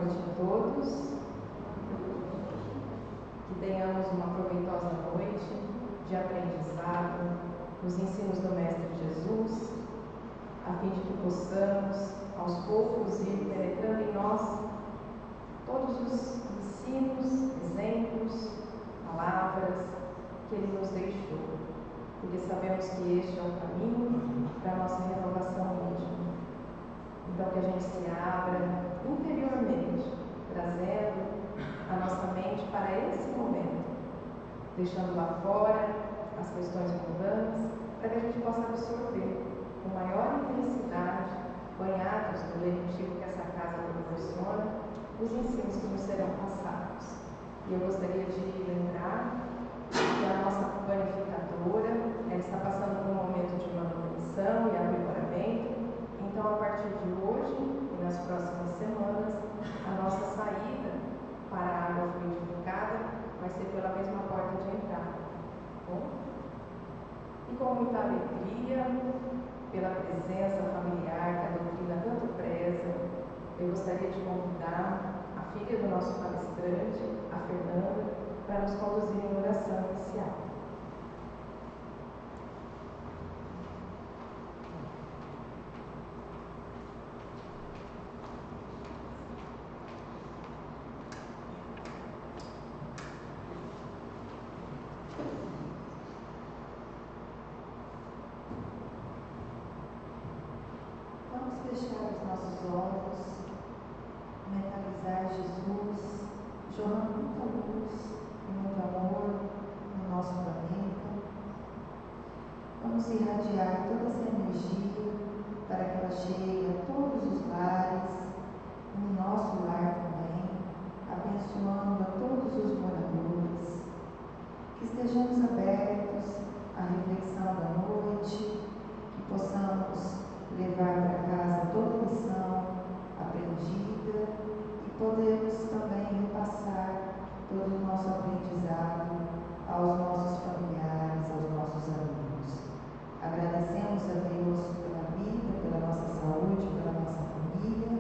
noite a todos. Que tenhamos uma proveitosa noite de aprendizado nos ensinos do Mestre Jesus, a fim de que possamos, aos poucos, ir penetrando em nós todos os ensinos, exemplos, palavras que Ele nos deixou, porque sabemos que este é o caminho para a nossa renovação íntima. Então, que a gente se abra interiormente, trazendo a nossa mente para esse momento, deixando lá fora as questões mundanas, para que a gente possa absorver com maior intensidade, banhados no lenitivo que essa casa proporciona, os ensinos que nos serão passados. E eu gostaria de lembrar que a nossa planificadora, ela está passando por um momento de manutenção e aprimoramento. Então, a partir de hoje e nas próximas semanas, a nossa saída para a água fluidificada vai ser pela mesma porta de entrada. Bom? E com muita alegria, pela presença familiar que a doutrina tanto preza, eu gostaria de convidar a filha do nosso palestrante, a Fernanda, para nos conduzir em oração inicial. Vamos fechar os nossos olhos, mentalizar Jesus, jorrando muita luz e muito amor no nosso planeta. Vamos irradiar toda essa energia para que ela chegue a todos os lares, no nosso lar também, abençoando a todos os moradores. Que estejamos abertos à reflexão da noite, que possamos levar para casa toda a lição aprendida e podemos também repassar todo o nosso aprendizado aos nossos familiares, aos nossos amigos. Agradecemos a Deus pela vida, pela nossa saúde, pela nossa família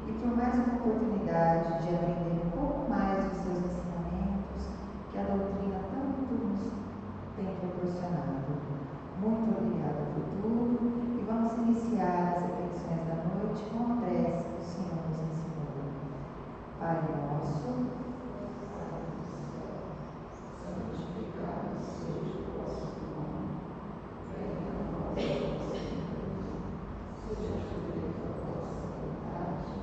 e por mais uma oportunidade de aprender um pouco mais dos seus ensinamentos que a doutrina tanto nos tem proporcionado. Muito obrigada por tudo e vamos iniciar as reflexões da noite com a prece que o Senhor nos ensinou. Pai nosso, santificado seja o vosso nome, venha a nós o vosso reino, seja feita a vossa vontade,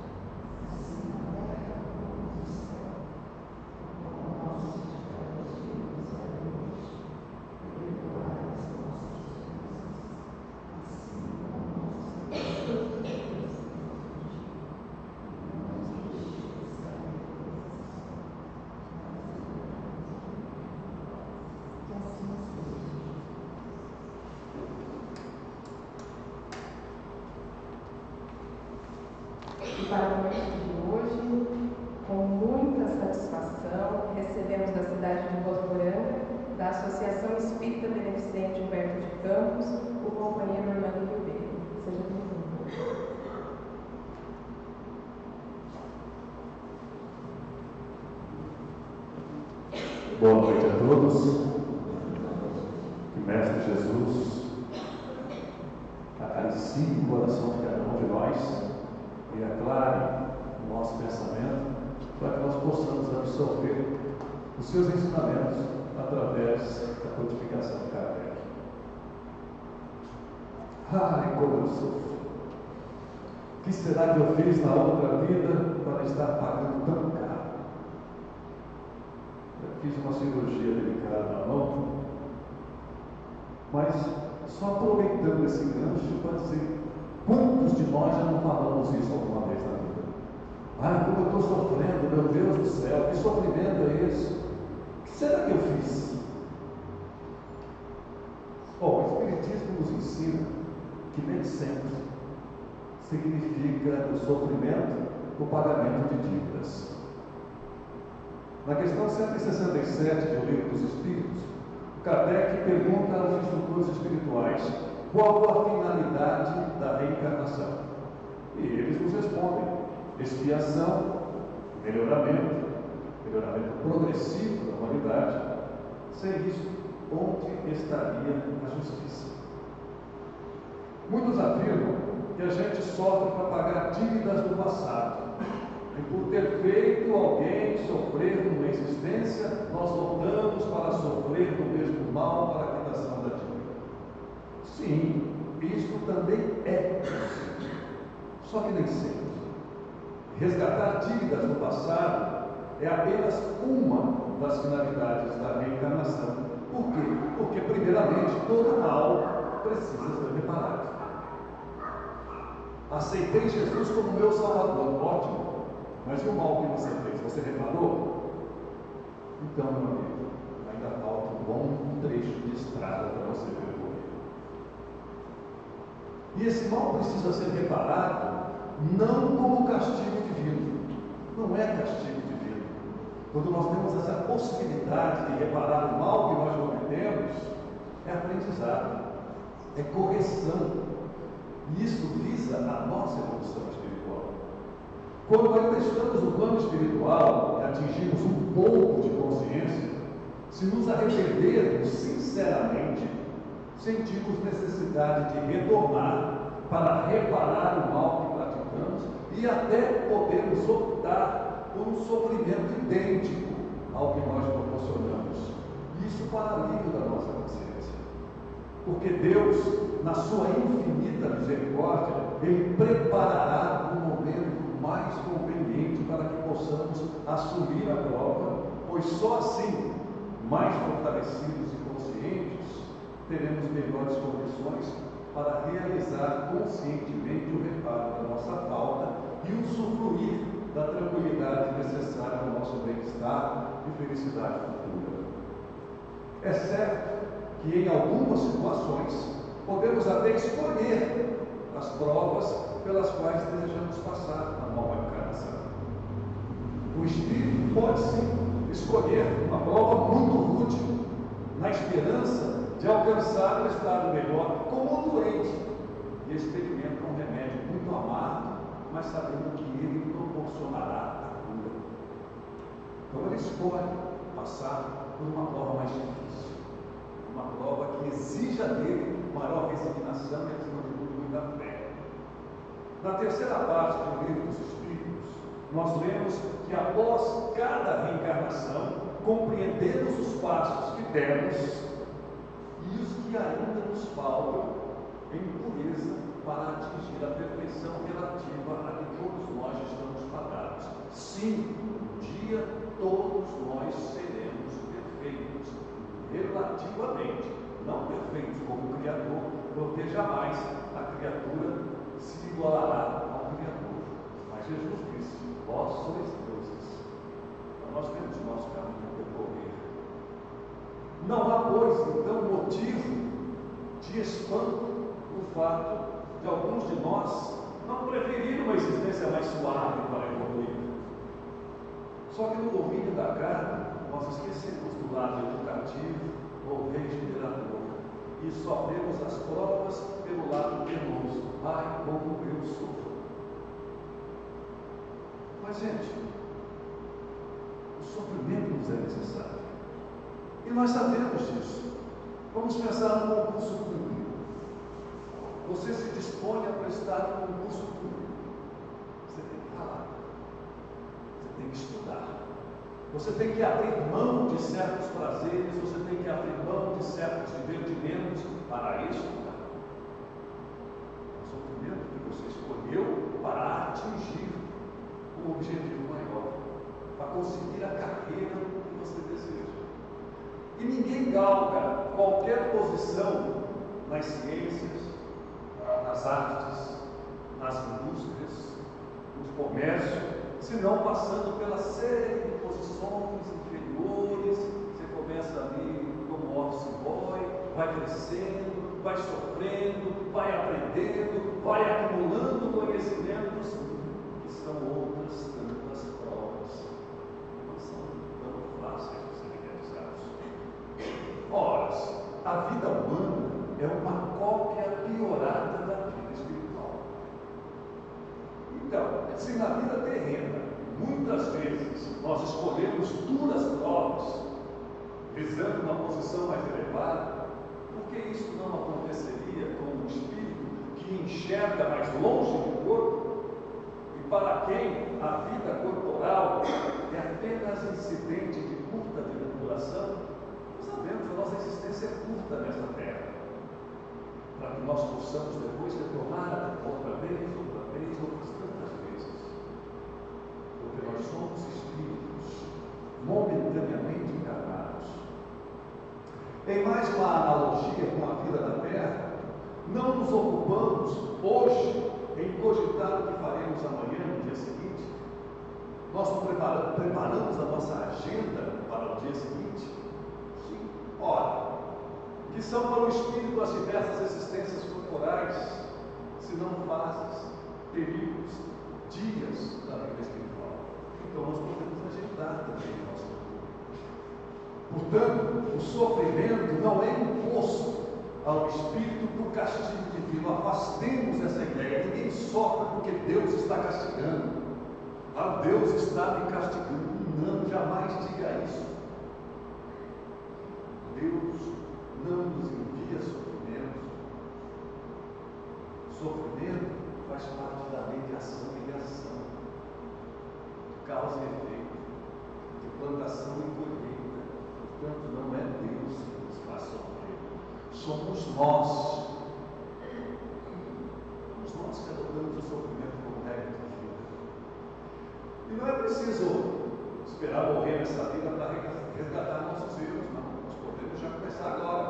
assim na terra como no céu. O pão nosso de cada dia nos dai hoje, perdoai as nossas ofensas, assim como nós perdoamos a Deus que nos ofende. E não nos deixeis cair em tentação, mas livrai-nos do mal. Que assim seja. E para a noite de hoje, com muita satisfação, recebemos da cidade de Votuporanga, da Associação Espírita Beneficente Humberto de Campos, o companheiro Orlando Ribeiro. Seja bem-vindo. Boa noite a todos. Que Mestre Jesus acaricie o coração de cada um de nós e aclare o nosso pensamento para que nós possamos absorver os seus ensinamentos através da codificação de Kardec. Ai, como eu sofro! O que será que eu fiz na outra vida para estar pagando tão caro? Eu fiz uma cirurgia delicada na mão, mas só aproveitando esse gancho para dizer, quantos de nós já não falamos isso alguma vez na vida? Ai, como eu estou sofrendo, meu Deus do céu, que sofrimento é esse? O que será que eu fiz? Bom, o Espiritismo nos ensina que nem sempre significa no sofrimento o pagamento de dívidas. Na questão 167 do Livro dos Espíritos, Kardec pergunta aos instrutores espirituais qual a finalidade da reencarnação. E eles nos respondem: expiação, melhoramento progressivo da humanidade. Sem isso, onde estaria a justiça? Muitos afirmam que a gente sofre para pagar dívidas do passado. E por ter feito alguém sofrer numa existência, nós voltamos para sofrer do mesmo mal para a quitação da dívida. Sim, isso também é possível. Só que nem sempre. Resgatar dívidas do passado é apenas uma das finalidades da reencarnação. Por quê? Porque, primeiramente, todo mal precisa ser reparado. Aceitei Jesus como meu Salvador, ótimo. Mas e o mal que você fez? Você reparou? Então, meu amigo, ainda falta um bom trecho de estrada para você percorrer. E esse mal precisa ser reparado não como castigo divino. Não é castigo divino. Quando nós temos essa possibilidade de reparar o mal que nós cometemos, é aprendizado, é correção. E isso visa a nossa evolução espiritual. Quando ainda estamos no plano espiritual e atingimos um pouco de consciência, se nos arrependermos sinceramente, sentimos necessidade de retornar para reparar o mal que praticamos e até podemos optar por um sofrimento idêntico ao que nós proporcionamos. Isso para alívio da nossa consciência. Porque Deus, na sua infinita misericórdia, Ele preparará um momento mais conveniente para que possamos assumir a prova, pois só assim, mais fortalecidos e conscientes, teremos melhores condições para realizar conscientemente o reparo da nossa falta e usufruir da tranquilidade necessária ao nosso bem-estar e felicidade futura. É certo que em algumas situações podemos até escolher as provas pelas quais desejamos passar na nova encarnação. O espírito pode sim escolher uma prova muito útil, na esperança de alcançar um estado melhor, como um doente, e experimenta um remédio muito amargo, mas sabendo que ele proporcionará a cura. Então ele escolhe passar por uma prova mais difícil, uma prova que exija dele maior resignação e, acima de tudo, muita fé. Na terceira parte do Livro dos Espíritos, nós lemos que após cada reencarnação, compreendemos os passos que demos e os que ainda nos faltam em pureza para atingir a perfeição relativa a que todos nós estamos fadados. Sim, um dia todos nós seremos perfeitos, relativamente, não perfeitos como o Criador, porque jamais a criatura se igualará ao Criador. Mas Jesus disse: vós sois deuses. Então nós temos nosso caminho a percorrer. Não há, pois, então, motivo de espanto o fato de alguns de nós não preferir uma existência mais suave para evoluir. Só que no domínio da carne, nós esquecemos do lado educativo ou regenerador e só vemos as provas pelo lado penoso. Ai, como eu sofro. Mas, gente, o sofrimento nos é necessário. E nós sabemos disso. Vamos pensar no concurso público. Você se dispõe a prestar um concurso público. Você tem que falar. Você tem que estudar. Você tem que abrir mão de certos prazeres, você tem que abrir mão de certos divertimentos para estudar. É o sofrimento que você escolheu para atingir o objetivo maior, para conseguir a carreira que você deseja. E ninguém galga qualquer posição nas ciências, nas artes, nas indústrias, no comércio, senão passando pela série de posições inferiores. Você começa ali como office boy, vai crescendo, vai sofrendo, vai aprendendo, vai acumulando conhecimentos, que são outras tantas provas, que não são tão fáceis de serem realizados. Ora, a vida humana é uma cópia piorada da vida espiritual. Então, se na vida terrena muitas vezes nós escolhemos duras provas, visando uma posição mais elevada, por que isso não aconteceria com um espírito que enxerga mais longe do corpo e para quem a vida corporal é apenas incidente de curta duração? Nós sabemos que a nossa existência é curta nesta terra, para que nós possamos depois retornar outra vez, outras tantas vezes, porque nós somos espíritos momentaneamente encarnados. Em mais uma analogia com a vida da terra, não nos ocupamos hoje em cogitar o que faremos amanhã, no dia seguinte. Nós preparamos a nossa agenda para o dia seguinte. Sim. Ora, que são para o espírito as diversas existências corporais, se não fases, períodos, dias da vida espiritual. Então nós podemos agendar também o nosso futuro. Portanto, o sofrimento não é imposto ao espírito do castigo divino. Afastemos essa ideia. Ninguém sofre porque Deus está castigando. Ah, Deus está me castigando. Não, jamais diga isso. Deus não nos envia sofrimento. Sofrimento faz parte da lei de ação e reação, causa e efeito, de plantação e colheita. Portanto, não é Deus que nos faz sofrer, somos nós. Somos nós que adotamos o sofrimento como regra de vida. E não é preciso esperar morrer nessa vida para resgatar nossos erros, não. Nós podemos já começar agora.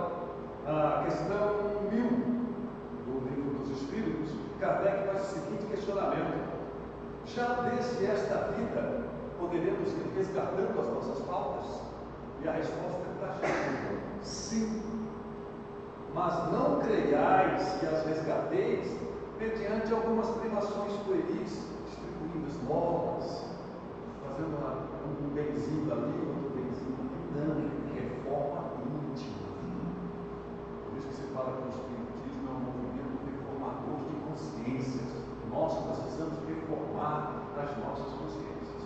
A questão 1000 do Livro dos Espíritos, Kardec faz o seguinte questionamento: já desde esta vida poderemos ir resgatando as nossas faltas? E a resposta é taxativa: sim. Mas não creiais que as resgateis mediante algumas privações pueris, distribuindo esmolas, fazendo um benzinho ali, outro benzinho aqui. Não, reforma íntima. Por isso que se fala que o Espiritismo é um movimento reformador de consciências. Nós precisamos reformar as nossas consciências.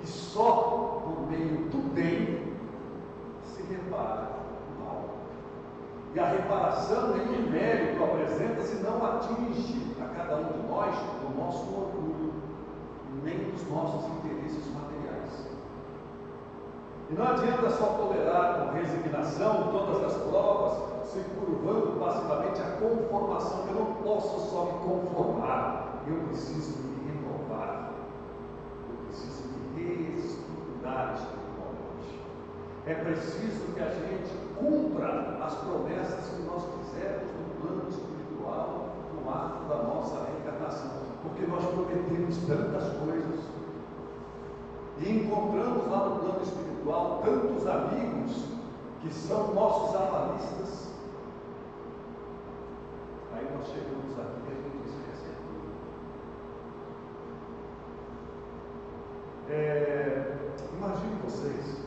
E só por meio do bem se repara o mal. E a reparação, nenhum mérito apresenta-se não atinge a cada um de nós o nosso orgulho, nem os nossos interesses materiais. E não adianta só tolerar com resignação todas as provas, se curvando passivamente a conformação. Eu não posso só me conformar, eu preciso me renovar, eu preciso me reestruturar espiritualmente. É preciso que a gente cumpra as promessas que nós fizemos no plano espiritual, no ato da nossa reencarnação, porque nós prometemos tantas coisas e encontramos lá no plano espiritual tantos amigos que são nossos avalistas. Aí nós chegamos aqui e a gente esquece tudo. Imagine vocês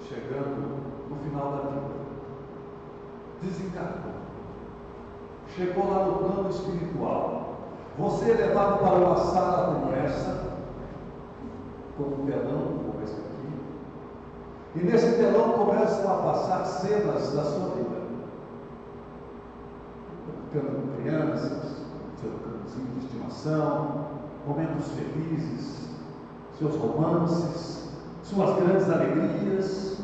chegando no final da vida, desencarnou, chegou lá no plano espiritual, você é levado para uma sala como essa, com um telão como esse aqui, e nesse telão começam a passar cenas da sua vida, ficando com crianças, seu cãozinho de estimação, momentos felizes, seus romances, suas grandes alegrias,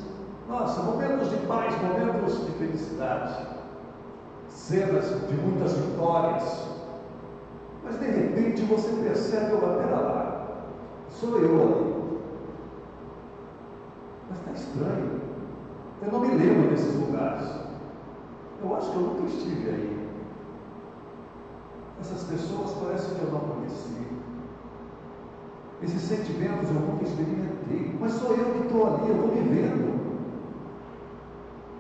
nossa, momentos de paz, momentos de felicidade, cenas de muitas vitórias. Mas de repente você percebe: pera lá, sou eu ali. Mas está estranho, eu não me lembro desses lugares, eu acho que eu nunca estive aí. Essas pessoas parecem que eu não conheci. Esses sentimentos eu nunca experimentei, mas sou eu que estou ali, eu estou me vendo.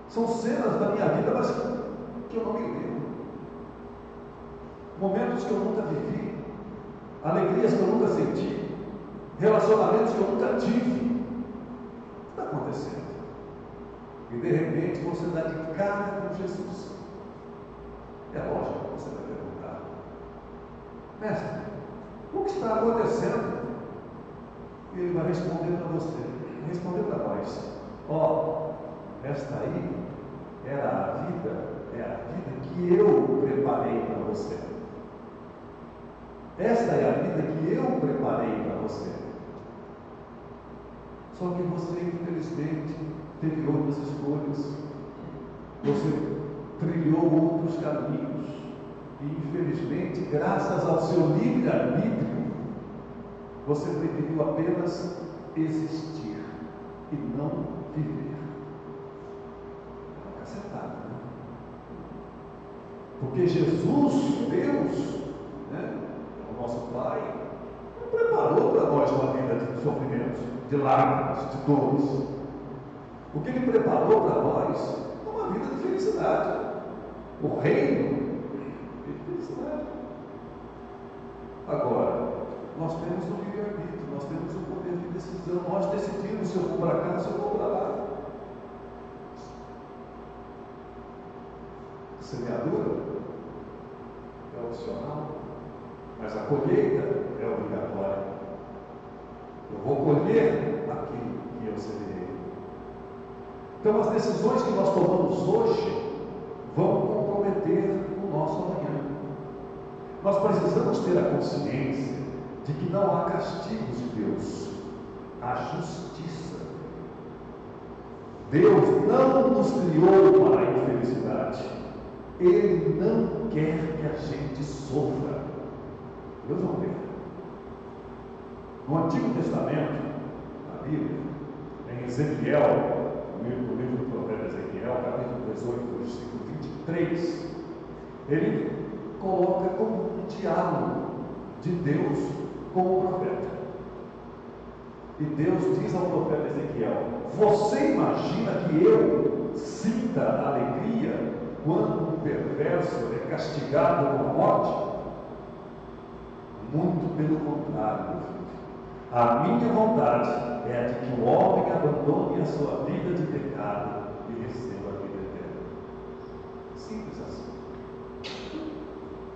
São cenas da minha vida, mas que eu não me lembro. Momentos que eu nunca vivi, alegrias que eu nunca senti, relacionamentos que eu nunca tive. O que está acontecendo? E de repente você dá de cara com Jesus. É lógico que você vai perguntar: mestre, o que está acontecendo? E Ele vai responder para você, vai responder para nós: ó, esta aí era a vida, é a vida que eu preparei para você. Esta é a vida que eu preparei para você. Só que você, infelizmente, teve outras escolhas. Você trilhou outros caminhos. E, infelizmente, graças ao seu livre-arbítrio, você preferiu apenas existir e não viver. É uma cacetada, né? Porque Jesus, Deus, né, o nosso Pai, não preparou para nós uma vida de sofrimentos, de lágrimas, de dores. O que Ele preparou para nós é uma vida de felicidade. O reino de felicidade. Agora, nós temos o livre-arbítrio, nós temos o poder de decisão, nós decidimos se eu vou para cá, se eu vou para lá. Semeadura é opcional, mas a colheita é obrigatória. Eu vou colher aquilo que eu semeei. Então, as decisões que nós tomamos hoje vão comprometer o nosso amanhã. Nós precisamos ter a consciência de que não há castigos de Deus, há justiça. Deus não nos criou para a infelicidade. Ele não quer que a gente sofra. Deus não quer. No Antigo Testamento, na Bíblia, em Ezequiel, no livro do profeta Ezequiel, capítulo 18, versículo 23, ele coloca como um diálogo de Deus com o profeta. E Deus diz ao profeta Ezequiel: você imagina que eu sinta alegria quando um perverso é castigado com a morte? Muito pelo contrário, meu filho. A minha vontade é a de que o homem abandone a sua vida de pecado e receba a vida eterna. Simples assim.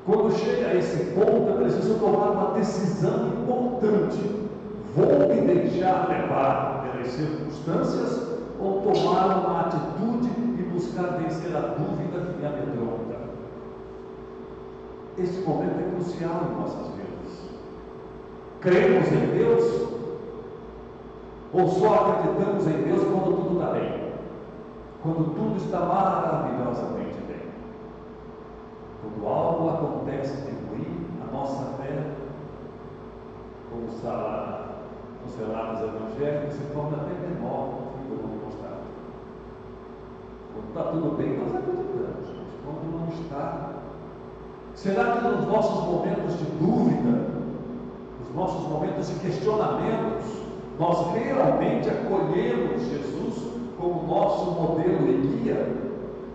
Quando chega a esse ponto, é preciso tomar uma decisão importante. Vou me deixar levar pelas circunstâncias ou tomar uma atitude e buscar vencer a dúvida que me amedronta? Este momento é crucial em nossas vidas. Cremos em Deus ou só acreditamos em Deus quando tudo está bem? Quando tudo está maravilhosamente bem? Quando algo acontece de ruim, a nossa fé, como está lá nos relatos evangélicos, se torna até menor do que quando está. Quando está tudo bem, nós acreditamos, mas quando não está, será que nos nossos momentos de dúvida, nos nossos momentos de questionamentos, nós realmente acolhemos Jesus como nosso modelo e guia?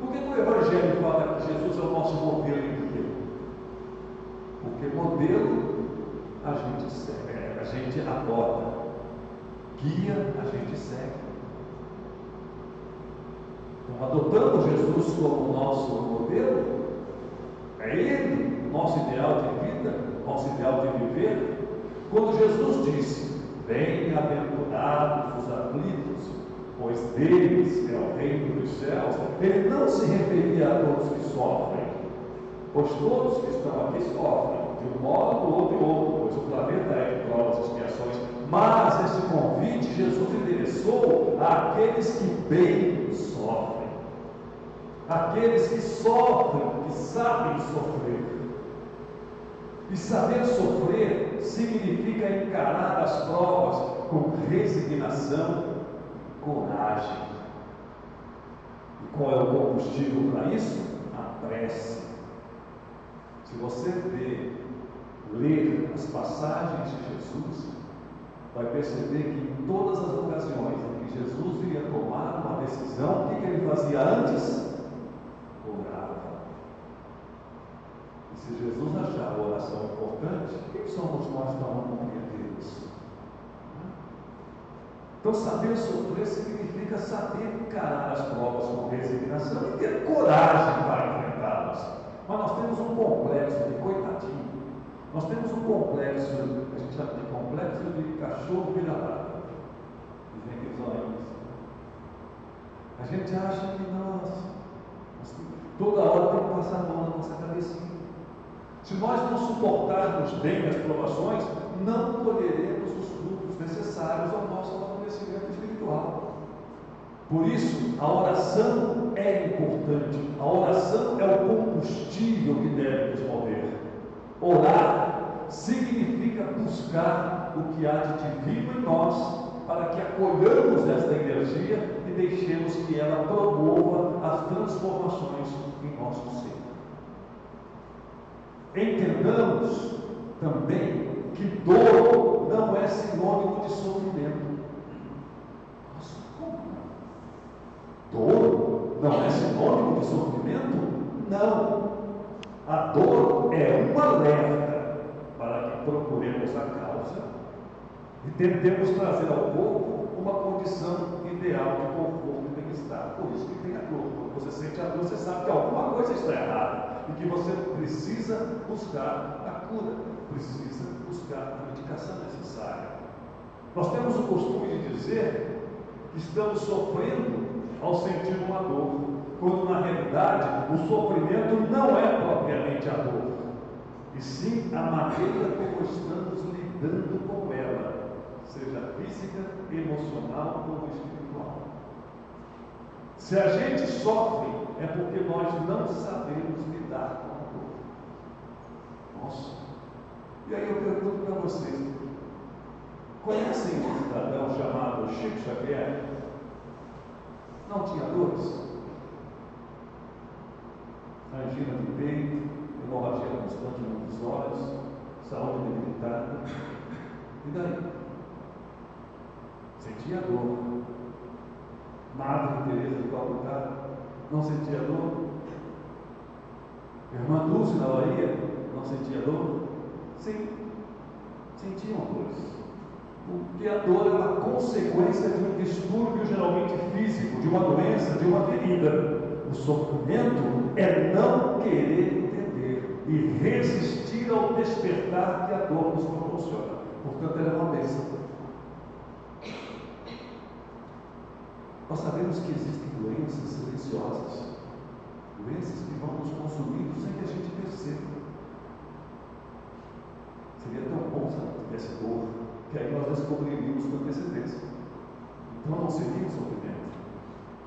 Por que o Evangelho fala que Jesus é o nosso modelo e guia? Porque modelo a gente segue, a gente adota, guia a gente segue. Então, adotamos Jesus como nosso modelo, é Ele o nosso ideal de vida, nosso ideal de viver. Quando Jesus disse: bem-aventurados os aflitos, pois deles é o reino dos céus, Ele não se referia a todos que sofrem, pois todos que estão aqui sofrem, de um modo, do outro, pois o planeta é de provas e expiações. Mas esse convite Jesus endereçou àqueles que bem sofrem, aqueles que sofrem, que sabem sofrer. E saber sofrer significa encarar as provas com resignação e coragem. E qual é o combustível para isso? A prece. Se você ler as passagens de Jesus, vai perceber que em todas as ocasiões em que Jesus iria tomar uma decisão, o que ele fazia antes? Orava. E se Jesus achava a oração importante, quem somos nós para não compreender isso? Então, saber sofrer significa saber encarar as provas com resignação e ter coragem para enfrentá-las. Mas nós temos um complexo de coitadinho. Nós temos um complexo, a gente chama de complexo de cachorro vira-lata. E vem aqueles olhinhos. A gente acha que nós toda hora tem que passar a mão na nossa cabecinha. Se nós não suportarmos bem as provações, não colheremos os frutos necessários ao nosso amadurecimento espiritual. Por isso, a oração é importante. A oração é o combustível que deve nos mover. Orar significa buscar o que há de divino em nós, para que acolhamos esta energia e deixemos que ela promova as transformações em nosso ser. Entendamos também que dor não é sinônimo de sofrimento. Nossa, como não? Dor não é sinônimo de sofrimento? Não. A dor é um alerta para que procuremos a causa e tentemos trazer ao corpo uma condição ideal de conforto e bem-estar. Por isso que tem a dor. Quando você sente a dor, você sabe que alguma coisa está errada e que você precisa buscar a cura, precisa buscar a medicação necessária. Nós temos o costume de dizer que estamos sofrendo ao sentir uma dor, quando na realidade o sofrimento não é propriamente a dor, e sim a maneira como estamos lidando com ela, seja física, emocional ou espiritual. Se a gente sofre, é porque nós não sabemos lidar com a dor. Nossa! E aí eu pergunto para vocês: conhecem um cidadão chamado Chico Xavier? Não tinha dores? Angina de peito, hemorragia constante num dos olhos, saúde debilitada. E daí? Sentia dor. Madre Teresa de Calcutá não sentia dor? Irmã Dulce na Bahia não sentia dor? Sim, sentiam dores. Porque a dor é uma consequência de um distúrbio geralmente físico, de uma doença, de uma ferida. O sofrimento é não querer entender e resistir ao despertar que a dor nos proporciona. Portanto, ela é uma bênção. Nós sabemos que existem doenças silenciosas, doenças que vão nos consumindo sem que a gente perceba. Seria tão bom se não tivesse dor, que aí nós descobriríamos com antecedência. Então não seria um sofrimento,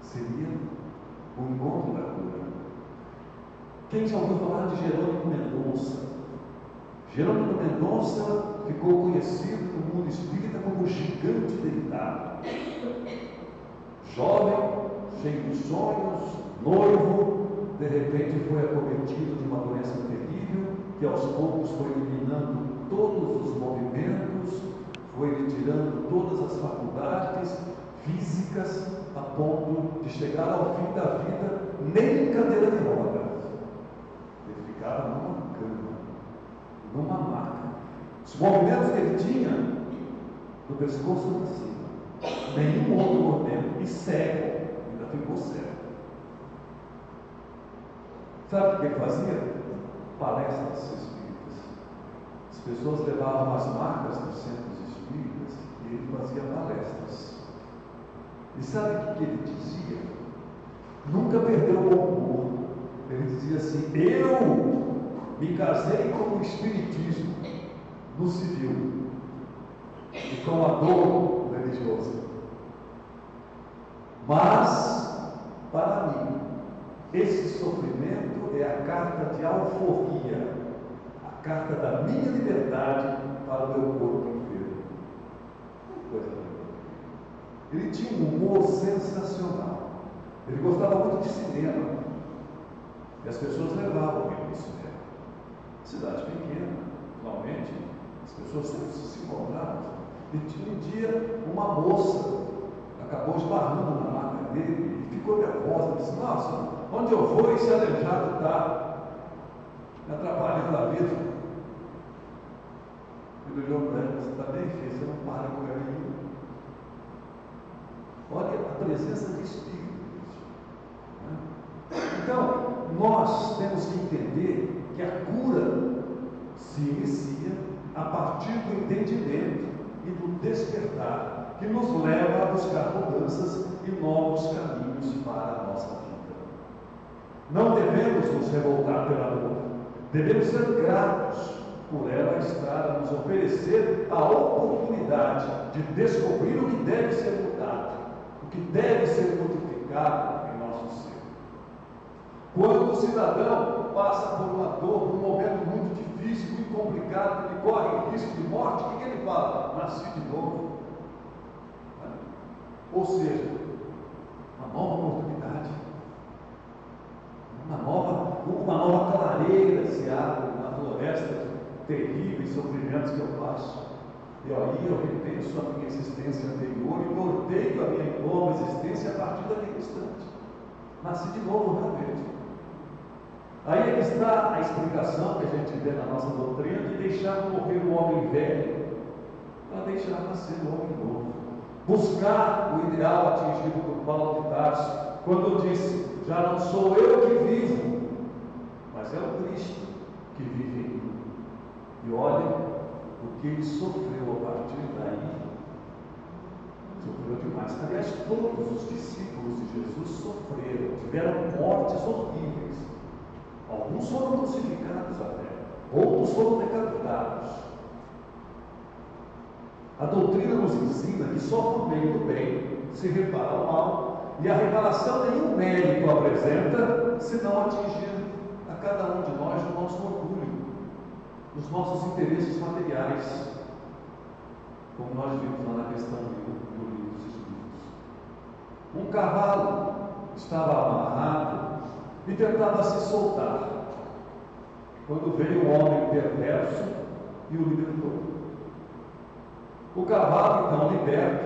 seria o encontro da cura. Quem já ouviu falar de Jerônimo Mendonça? Jerônimo Mendonça ficou conhecido no mundo espírita como o gigante deitado. Jovem, cheio de sonhos, noivo, de repente foi acometido de uma doença terrível, que aos poucos foi eliminando todos os movimentos, foi lhe tirando todas as faculdades físicas, a ponto de chegar ao fim da vida nem em cadeira de rodas. Ele ficava numa cama, numa maca. Os movimentos que ele tinha do pescoço para cima, nenhum outro movimento, e cego, ainda ficou cego. Sabe o que ele fazia? Palestras espíritas. As pessoas levavam as marcas dos centros espíritas e ele fazia palestras. E sabe o que ele dizia? Nunca perdeu o bom humor. Ele dizia assim: eu me casei com o espiritismo no civil e com a dor religiosa. Mas, para mim, esse sofrimento é a carta de alforria, a carta da minha liberdade para o meu corpo enfermo. Coisa linda. Ele tinha um humor sensacional. Ele gostava muito de cinema. E as pessoas levavam ele no cinema. Cidade pequena, normalmente, as pessoas sempre se encontravam. E tinha um dia uma moça acabou esbarrando na máquina dele e ficou nervosa. Disse: nossa, onde eu vou esse aleijado está me atrapalhando a vida. Ele olhou para ela e disse: está bem, filho, você não para com ele. Olha a presença de espírito. Então, nós temos que entender que a cura se inicia a partir do entendimento e do despertar, que nos leva a buscar mudanças e novos caminhos para a nossa vida. Não devemos nos revoltar pela dor, devemos ser gratos por ela estar a nos oferecer a oportunidade de descobrir o que deve ser mudado, o que deve ser modificado em nosso ser. Quando o cidadão passa por uma dor, por um momento muito difícil, muito complicado, ele corre risco de morte, o que ele fala? Nasci de novo. Ou seja, uma nova oportunidade, uma nova clareira se abre na floresta de terríveis sofrimentos que eu passo. E aí eu repenso a minha existência anterior e norteio a minha nova existência a partir daquele instante. Nasci de novo realmente. Aí é que está a explicação que a gente vê na nossa doutrina de deixar morrer o homem velho para deixar nascer o homem novo. Buscar o ideal atingido por Paulo de Tarso, quando disse: já não sou eu que vivo, mas é o Cristo que vive em mim. E olha o que ele sofreu a partir daí. Sofreu demais. Aliás, todos os discípulos de Jesus sofreram, tiveram mortes horríveis. Alguns foram crucificados até, outros foram decapitados. A doutrina nos ensina que só por meio do bem se repara o mal, e a reparação nenhum mérito apresenta, se não atingir a cada um de nós o nosso orgulho, os nossos interesses materiais, como nós vimos lá na questão do livro dos Espíritos. Um cavalo estava amarrado e tentava se soltar, quando veio um homem perverso e o libertou. O cavalo, então liberto,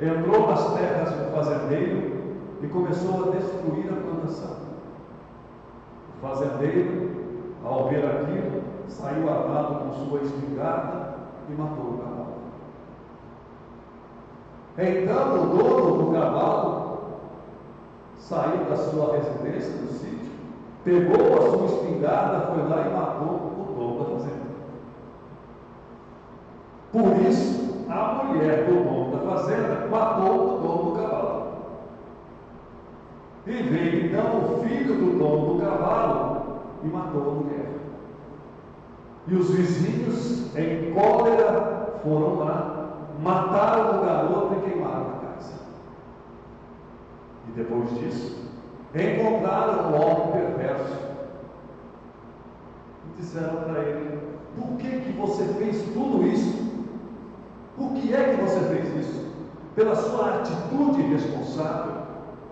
entrou nas terras do fazendeiro e começou a destruir a plantação. O fazendeiro, ao ver aquilo, saiu armado com sua espingarda e matou o cavalo. Então o dono do cavalo saiu da sua residência, do sítio, pegou a sua espingarda, foi lá e matou o dono da fazenda. Por isso, a mulher do dono da fazenda matou o dono do cavalo. E veio então o filho do dono do cavalo e matou a mulher. E os vizinhos, em cólera, foram lá, mataram o garoto e queimaram a casa. E depois disso, encontraram o homem perverso e disseram para ele: por que você fez tudo isso? Por que é que você fez isso? Pela sua atitude irresponsável.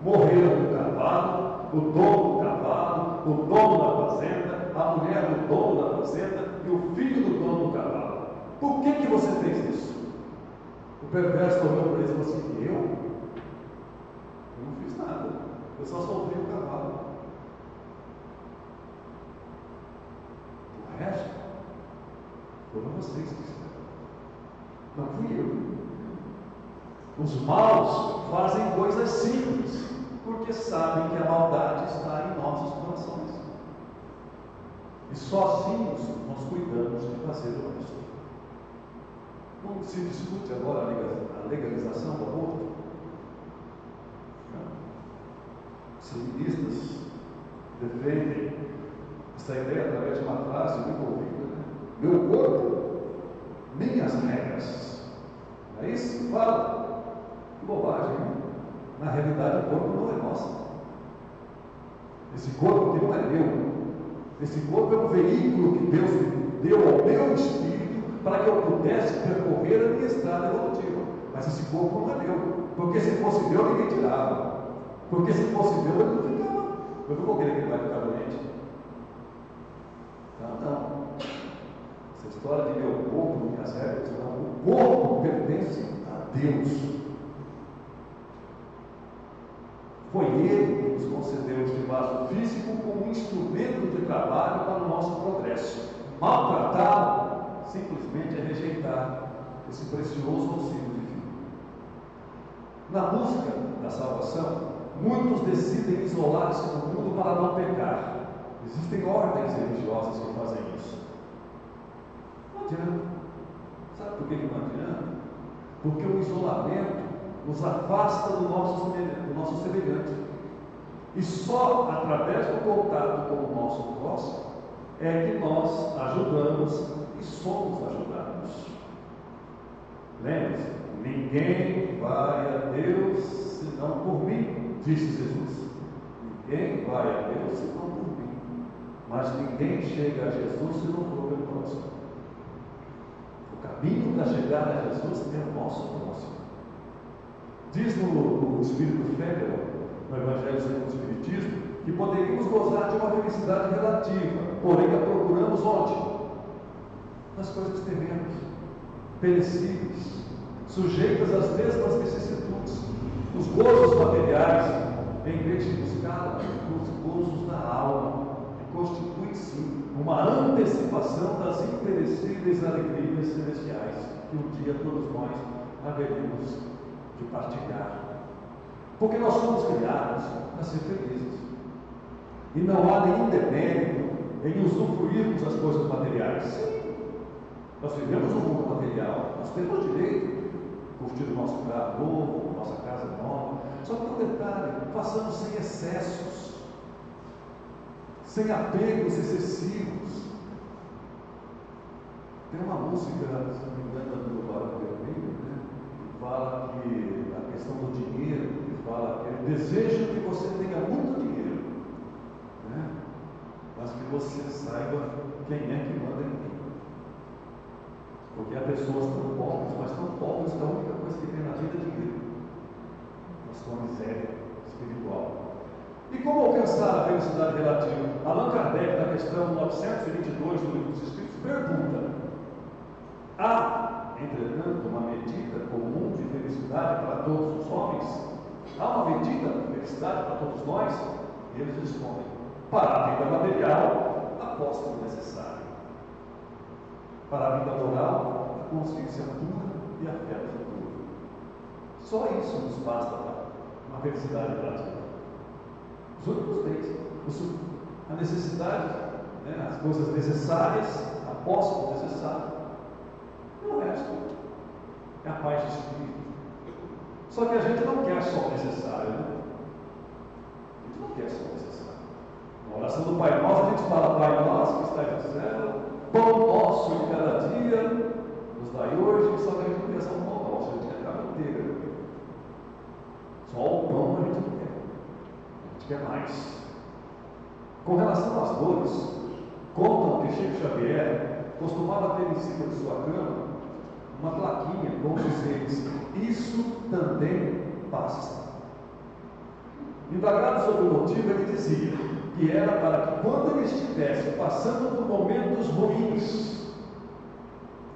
Morreram o cavalo, o dono do cavalo, o dono da fazenda, a mulher do dono da fazenda e o filho do dono do cavalo. Por que você fez isso? O perverso olhou para ele e falou assim: eu não fiz nada, eu só soltei o cavalo. O resto foram vocês que fizeram. Não fui eu. Os maus fazem coisas simples, porque sabem que a maldade está em nossos corações. E sozinhos nós cuidamos de fazer o resto. Não se discute agora a legalização do aborto? Os feministas defendem essa ideia através de uma frase muito ouvida: meu corpo, minhas regras. Não é isso que fala? Que bobagem, hein? Na realidade, o corpo não é nosso. Esse corpo que não é meu. Esse corpo é um veículo que Deus deu ao meu espírito para que eu pudesse percorrer a minha estrada evolutiva. Mas esse corpo não é meu. Porque se fosse meu, ninguém tirava. Porque se fosse meu, ele não ficava. Eu não vou querer que ele vai ficar doente. Não. Essa história de meu corpo, minhas regras, não. O corpo pertence a Deus. Foi Ele que nos concedeu este vaso físico como um instrumento de trabalho para o nosso progresso. Maltratá-lo simplesmente é rejeitar esse precioso auxílio divino. Na busca da salvação, muitos decidem isolar-se do mundo para não pecar. Existem ordens religiosas que fazem isso. que não adianta? Porque o isolamento nos afasta do nosso semelhante. E só através do contato com o nosso próximo é que nós ajudamos e somos ajudados. Lembre-se, ninguém vai a Deus senão por mim, disse Jesus. Ninguém vai a Deus senão por mim. Mas ninguém chega a Jesus se não for pelo próximo. O caminho para chegar a Jesus é o nosso próximo. Diz no Espírito Fêmero, no Evangelho segundo o Espiritismo, que poderíamos gozar de uma felicidade relativa, porém a procuramos onde? Nas coisas terrenas, perecíveis, sujeitas às mesmas vicissitudes, os gozos materiais, em vez de buscar os gozos da alma, que constituem sim uma antecipação das imperecíveis alegrias celestiais, que um dia todos nós haveremos de partilhar. Porque nós somos criados para ser felizes. E não há nenhum demérito em usufruirmos as coisas materiais. Sim, nós vivemos no mundo material, nós temos direito de curtir o nosso carro novo, nossa casa nova. Só que um detalhe, façamos sem excessos, sem apegos excessivos. Tem uma música, se não me engano, do Barão Vermelho, né? Que fala que a questão do dinheiro, que fala que eu desejo que você tenha muito dinheiro, né? Mas que você saiba quem é que manda em mim. Porque há pessoas tão pobres, mas tão pobres que a única coisa que tem na vida é dinheiro, a sua miséria espiritual. E como alcançar a felicidade relativa? Allan Kardec, na questão 922 do Livro dos Espíritos, pergunta: há, entretanto, uma medida comum de felicidade para todos os homens? Há uma medida de felicidade para todos nós? E eles respondem: para a vida material, aposto o necessário. Para a vida moral, a consciência pura e a fé no futuro. Só isso nos basta para uma felicidade relativa. Os únicos bens, a necessidade, né, as coisas necessárias, após o necessário. E o resto é a paz de espírito. Só que a gente não quer só o necessário, né? A gente não quer só o necessário. Na oração do Pai Nosso, a gente fala: Pai Nosso que estás no céu, pão nosso de cada dia, nos dai hoje. Só que a gente não quer só o pão nosso, a gente quer a cama inteira. Só o pão a gente não quer. A gente quer mais. Com relação às dores, contam que Chico Xavier costumava ter em cima de sua cama uma plaquinha com dizeres: isso também passa. Indagado sobre o motivo, ele dizia que era para que, quando ele estivesse passando por momentos ruins,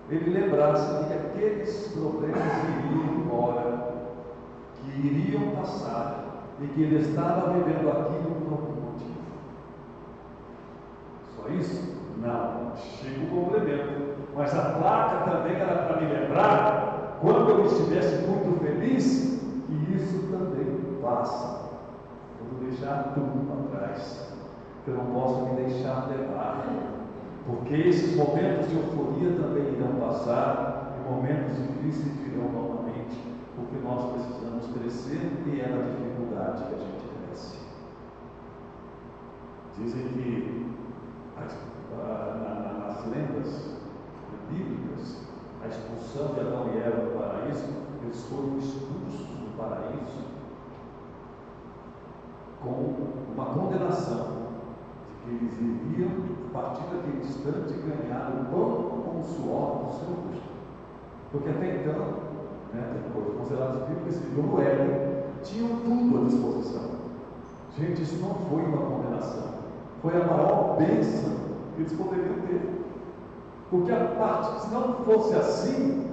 ele lembrasse de que aqueles problemas iriam embora, que iriam passar, e que ele estava vivendo aquilo por algum motivo. Só isso? Não. Chega o complemento. Mas a placa também era para me lembrar, quando eu estivesse muito feliz, que isso também passa. Quando deixar tudo para trás, que eu não posso me deixar levar, porque esses momentos de euforia também irão passar, e momentos difíceis virão novamente, porque nós precisamos crescer, e é na dificuldade que a gente cresce. Dizem que nas lendas bíblicas, a expulsão de Adão e Eva do paraíso, eles foram expulsos do paraíso com uma condenação de que eles iriam, a partir daquele instante, ganhar o pão com o suor do seu rosto. Porque até então, né, os considerados bíblicos que viviam no Éden tinham tudo à disposição. Gente, isso não foi uma condenação, foi a maior bênção que eles poderiam ter. Porque a parte, se não fosse assim,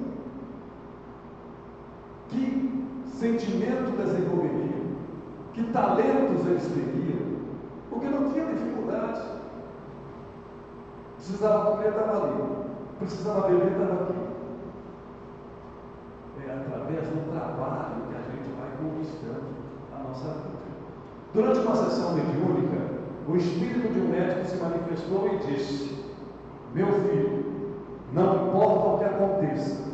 que sentimento desenvolveriam? Que talentos eles teriam? Porque não tinha dificuldade. Precisava comer, estava ali. Precisava beber, estava aqui. É através do trabalho que a gente vai conquistando a nossa vida. Durante uma sessão mediúnica, o espírito de um médico se manifestou e disse: meu filho, não importa o que aconteça,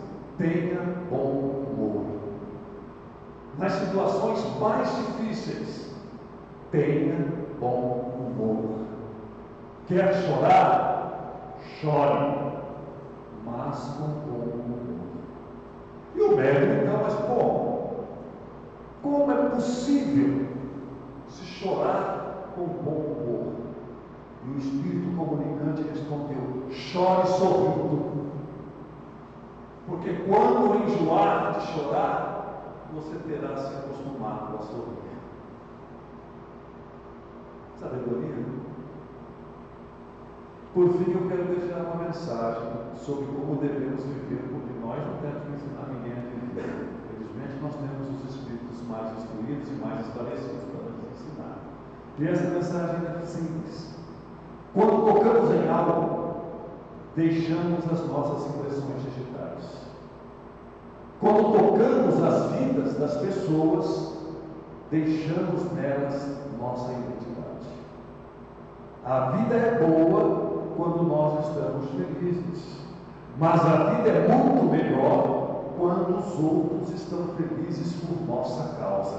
tenha bom humor. Nas situações mais difíceis, tenha bom humor. Quer chorar? Chore, mas com bom humor. E o médico então, mas como é possível se chorar com bom humor? E o Espírito comunicante respondeu: chore sorrindo. Porque quando enjoar de chorar, você terá se acostumado a sorrir. Sabedoria? Por fim, eu quero deixar uma mensagem sobre como devemos viver, porque nós não temos que ensinar ninguém a viver. Felizmente, nós temos os Espíritos mais instruídos e mais esclarecidos para nos ensinar. E essa mensagem é simples. Quando tocamos em algo, deixamos as nossas impressões digitais. Quando tocamos as vidas das pessoas, deixamos nelas nossa identidade. A vida é boa quando nós estamos felizes, mas a vida é muito melhor quando os outros estão felizes por nossa causa.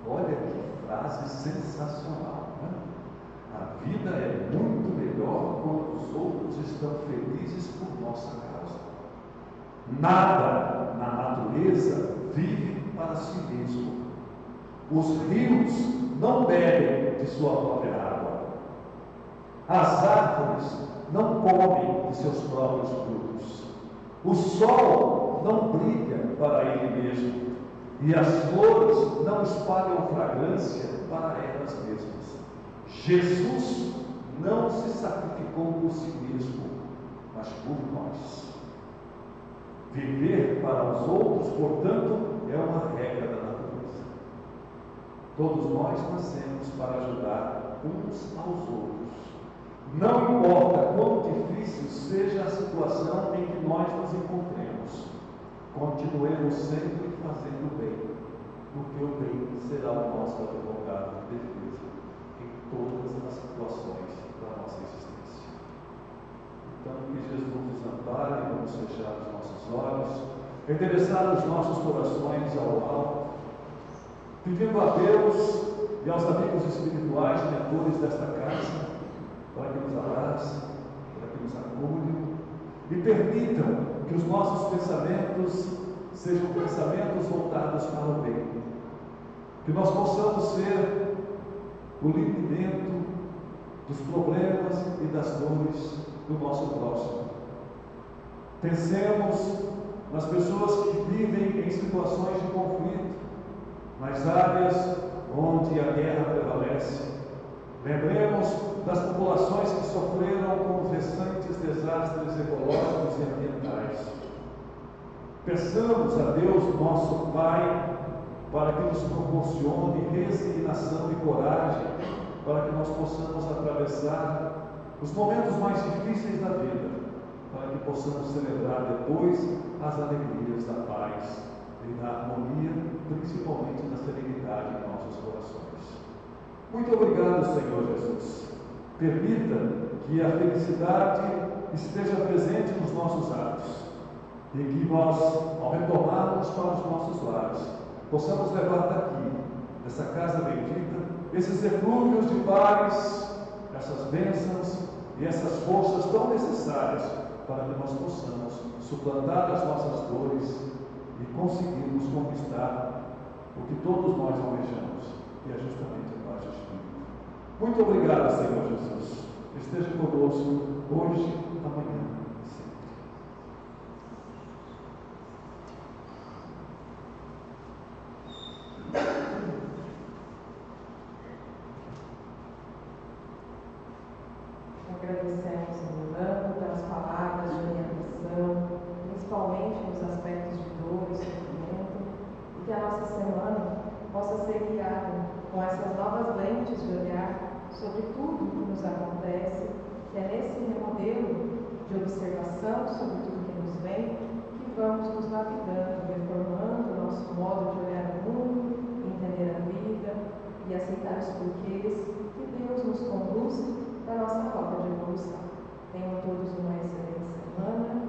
Olha que frase sensacional, não é? A vida é muito melhor quando os outros estão felizes por nossa causa. Nada na natureza vive para si mesmo. Os rios não bebem de sua própria água. As árvores não comem de seus próprios frutos. O sol não brilha para ele mesmo. E as flores não espalham fragrância para elas mesmas. Jesus não se sacrificou por si mesmo, mas por nós. Viver para os outros, portanto, é uma regra da natureza. Todos nós nascemos para ajudar uns aos outros. Não importa quão difícil seja a situação em que nós nos encontremos, continuemos sempre fazendo o bem, porque o bem será o nosso advogado de defesa em todas as situações da nossa existência. Então, que Jesus nos ampare, vamos fechar os nossos olhos, endereçar os nossos corações ao alto, pedindo a Deus e aos amigos espirituais, mentores desta casa, para que nos abracem, para que nos acolham e permitam que os nossos pensamentos sejam pensamentos voltados para o bem. Que nós possamos ser o limpimento dos problemas e das dores do nosso próximo. Pensemos nas pessoas que vivem em situações de conflito, nas áreas onde a guerra prevalece. Lembremos das populações que sofreram com os recentes desastres ecológicos e ambientais. Peçamos a Deus, nosso Pai, para que nos proporcione resignação e coragem, para que nós possamos atravessar os momentos mais difíceis da vida, para que possamos celebrar depois as alegrias da paz e da harmonia, principalmente na serenidade em nossos corações. Muito obrigado, Senhor Jesus. Permita que a felicidade esteja presente nos nossos atos e que nós, ao retornarmos para os nossos lares, possamos levar daqui, dessa casa bendita, esses eflúvios de paz, essas bênçãos e essas forças tão necessárias para que nós possamos suplantar as nossas dores e conseguirmos conquistar o que todos nós almejamos, que é justamente a paz de espírito. Muito obrigado, Senhor Jesus. Esteja conosco hoje, amanhã e sempre. Agradecemos, Orlando, pelas palavras de orientação, principalmente nos aspectos de dor e sofrimento, e que a nossa semana possa ser guiada com essas novas lentes de olhar sobre tudo o que nos acontece, que é nesse modelo de observação sobre tudo que nos vem, que vamos nos navegando, reformando o nosso modo de olhar o mundo, entender a vida e aceitar os porquês que Deus nos conduz na nossa rota de evolução. Tenham todos uma excelente semana.